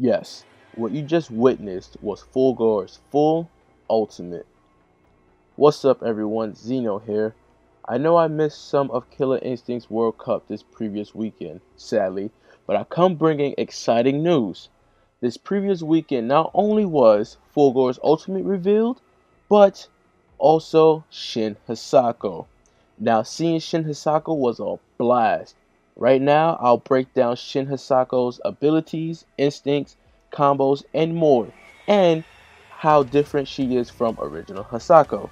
Yes, what you just witnessed was Fulgor's full ultimate. What's up everyone, Zeno here. I know I missed some of Killer Instinct's World Cup this previous weekend, sadly, but I come bringing exciting news. This previous weekend not only was Fulgor's ultimate revealed, but also Shin Hisako. Now seeing Shin Hisako was a blast. Right now I'll break down Shin Hisako's abilities, instincts, combos, and more, and how different she is from original Hisako.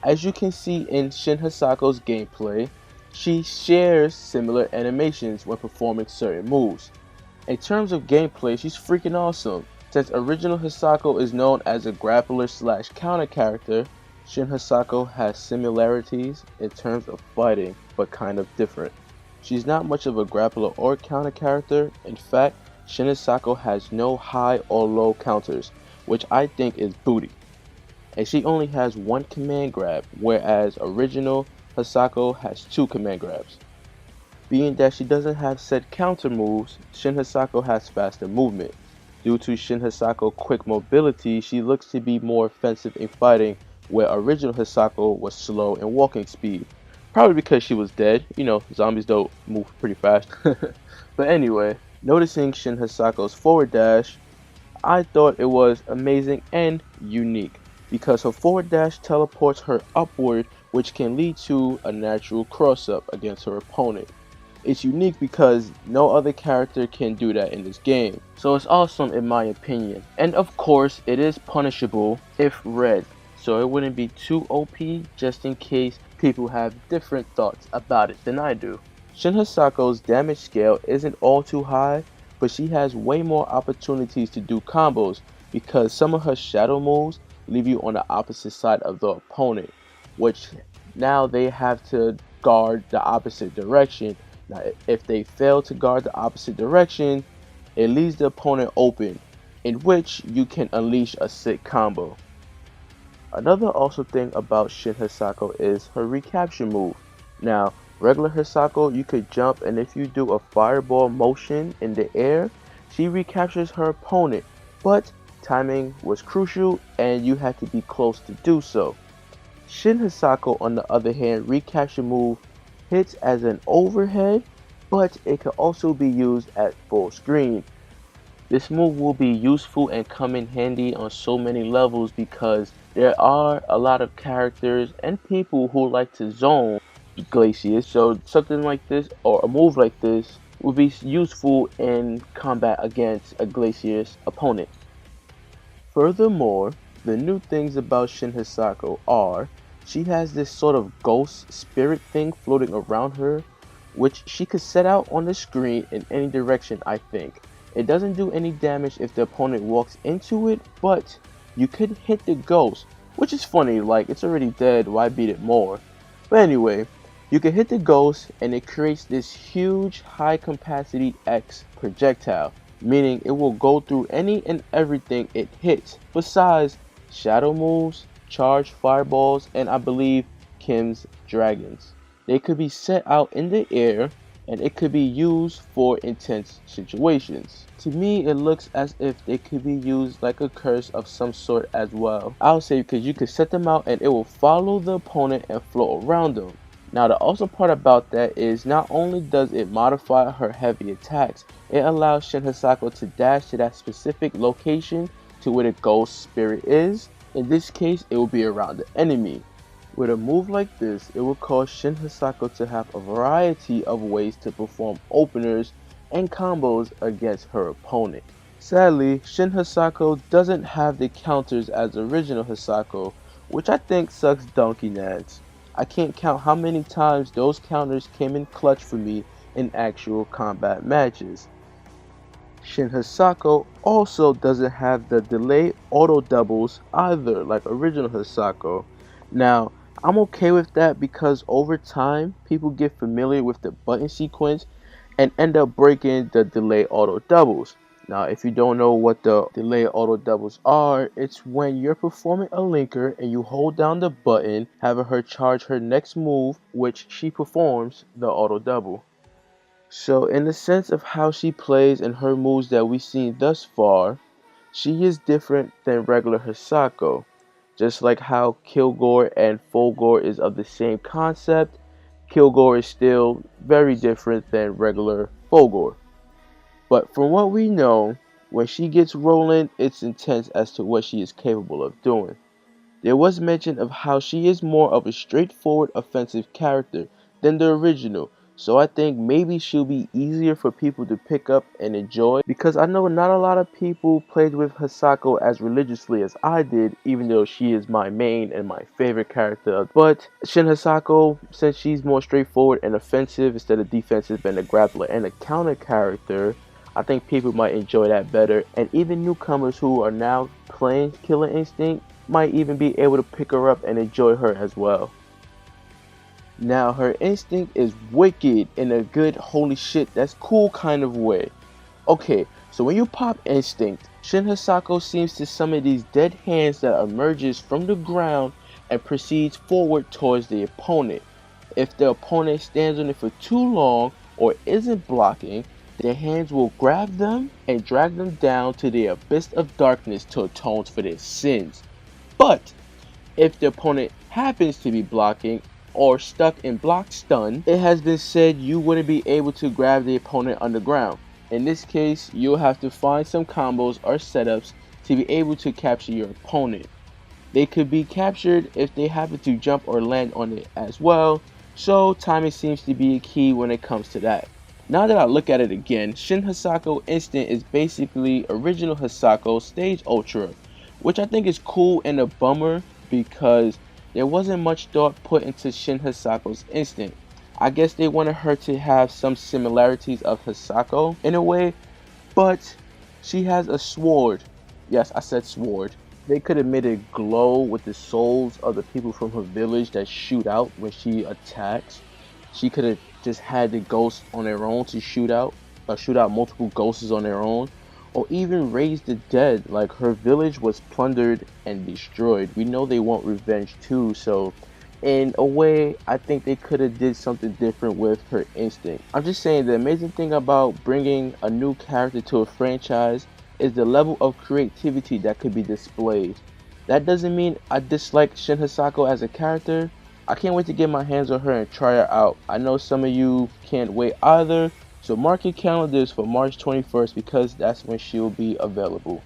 As you can see in Shin Hisako's gameplay, she shares similar animations when performing certain moves. In terms of gameplay, she's freaking awesome. Since original Hisako is known as a grappler slash counter character, Shin Hisako has similarities in terms of fighting, but kind of different. She's not much of a grappler or counter character. In fact, Shin Hisako has no high or low counters, which I think is booty. And she only has one command grab, whereas original Hisako has two command grabs. Being that she doesn't have said counter moves, Shin Hisako has faster movement. Due to Shin Hisako's quick mobility, she looks to be more offensive in fighting, where original Hisako was slow in walking speed. Probably because she was dead, zombies don't move pretty fast. But anyway, noticing Shin Hisako's forward dash, I thought it was amazing and unique because her forward dash teleports her upward, which can lead to a natural cross-up against her opponent. It's unique because no other character can do that in this game, so it's awesome in my opinion. And of course, it is punishable if read, so it wouldn't be too OP just in case people have different thoughts about it than I do. Shin Hisako's damage scale isn't all too high, but she has way more opportunities to do combos because some of her shadow moves leave you on the opposite side of the opponent, which now they have to guard the opposite direction. Now if they fail to guard the opposite direction, it leaves the opponent open, in which you can unleash a sick combo. Another awesome thing about Shin Hisako is her recapture move. Now, regular Hisako, you could jump, and if you do a fireball motion in the air, she recaptures her opponent, but timing was crucial and you had to be close to do so. Shin Hisako, on the other hand, recapture move hits as an overhead, but it can also be used at full screen. This move will be useful and come in handy on so many levels because there are a lot of characters and people who like to zone glaciers, so something like this or a move like this will be useful in combat against a glacier's opponent. Furthermore, the new things about Shin Hisako are she has this sort of ghost spirit thing floating around her, which she could set out on the screen in any direction. I think it doesn't do any damage if the opponent walks into it, but you could hit the ghost, which is funny, like it's already dead, why beat it more? But anyway, you can hit the ghost and it creates this huge high capacity X projectile, meaning it will go through any and everything it hits, besides shadow moves, charged fireballs, and I believe Kim's dragons. They could be set out in the air and it could be used for intense situations. To me, it looks as if they could be used like a curse of some sort as well. I'll say because you could set them out and it will follow the opponent and float around them. Now the awesome part about that is not only does it modify her heavy attacks, it allows Shin Hisako to dash to that specific location to where the ghost spirit is. In this case, it will be around the enemy. With a move like this, it will cause Shin Hisako to have a variety of ways to perform openers and combos against her opponent. Sadly, Shin Hisako doesn't have the counters as original Hisako, which I think sucks donkey nads. I can't count how many times those counters came in clutch for me in actual combat matches. Shin Hisako also doesn't have the delay auto doubles either like original Hisako. Now, I'm okay with that because over time, people get familiar with the button sequence and end up breaking the delay auto doubles. Now, if you don't know what the delay auto doubles are, it's when you're performing a linker and you hold down the button, having her charge her next move, which she performs the auto double. So in the sense of how she plays and her moves that we've seen thus far, she is different than regular Hisako. Just like how Kilgore and Fulgore is of the same concept, Kilgore is still very different than regular Fulgore. But from what we know, when she gets rolling, it's intense as to what she is capable of doing. There was mention of how she is more of a straightforward offensive character than the original, so I think maybe she'll be easier for people to pick up and enjoy, because I know not a lot of people played with Hisako as religiously as I did, even though she is my main and my favorite character. But Shin Hisako, since she's more straightforward and offensive instead of defensive and a grappler and a counter character, I think people might enjoy that better, and even newcomers who are now playing Killer Instinct might even be able to pick her up and enjoy her as well. Now, her instinct is wicked in a good holy shit that's cool kind of way. Okay, so when you pop instinct, Shin Hisako seems to summon these dead hands that emerges from the ground and proceeds forward towards the opponent. If the opponent stands on it for too long or isn't blocking, their hands will grab them and drag them down to the abyss of darkness to atone for their sins. But if the opponent happens to be blocking or stuck in block stun, it has been said you wouldn't be able to grab the opponent underground. In this case, you'll have to find some combos or setups to be able to capture your opponent. They could be captured if they happen to jump or land on it as well, so timing seems to be a key when it comes to that. Now that I look at it again, Shin Hisako Instant is basically original Hisako Stage Ultra, which I think is cool and a bummer because there wasn't much thought put into Shin Hisako's Instant. I guess they wanted her to have some similarities of Hisako in a way, but she has a sword. Yes, I said sword. They could have made it glow with the souls of the people from her village that shoot out when she attacks. She could have just had the ghosts on their own to shoot out multiple ghosts on their own, or even raise the dead. Like, her village was plundered and destroyed. We know they want revenge too, so in a way, I think they could have did something different with her instinct. I'm just saying, the amazing thing about bringing a new character to a franchise is the level of creativity that could be displayed. That doesn't mean I dislike Shin Hisako as a character. I can't wait to get my hands on her and try her out. I know some of you can't wait either, so mark your calendars for March 21st because that's when she'll be available.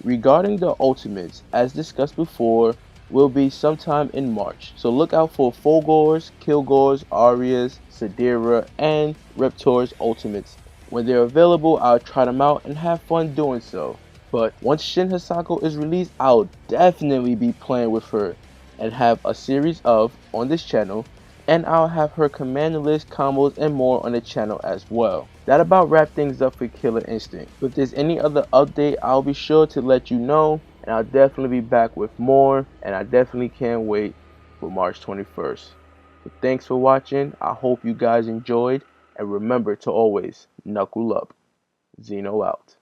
Regarding the ultimates, as discussed before, will be sometime in March, so look out for Fulgore's, Kilgore's, Aria's, Sadira, and Reptor's ultimates. When they're available, I'll try them out and have fun doing so. But once Shin Hisako is released, I'll definitely be playing with her and have a series of on this channel, and I'll have her command list, combos, and more on the channel as well. That about wraps things up for Killer Instinct. If there's any other update, I'll be sure to let you know, and I'll definitely be back with more, and I definitely can't wait for March 21st. So thanks for watching. I hope you guys enjoyed, and remember to always knuckle up. Zeno out.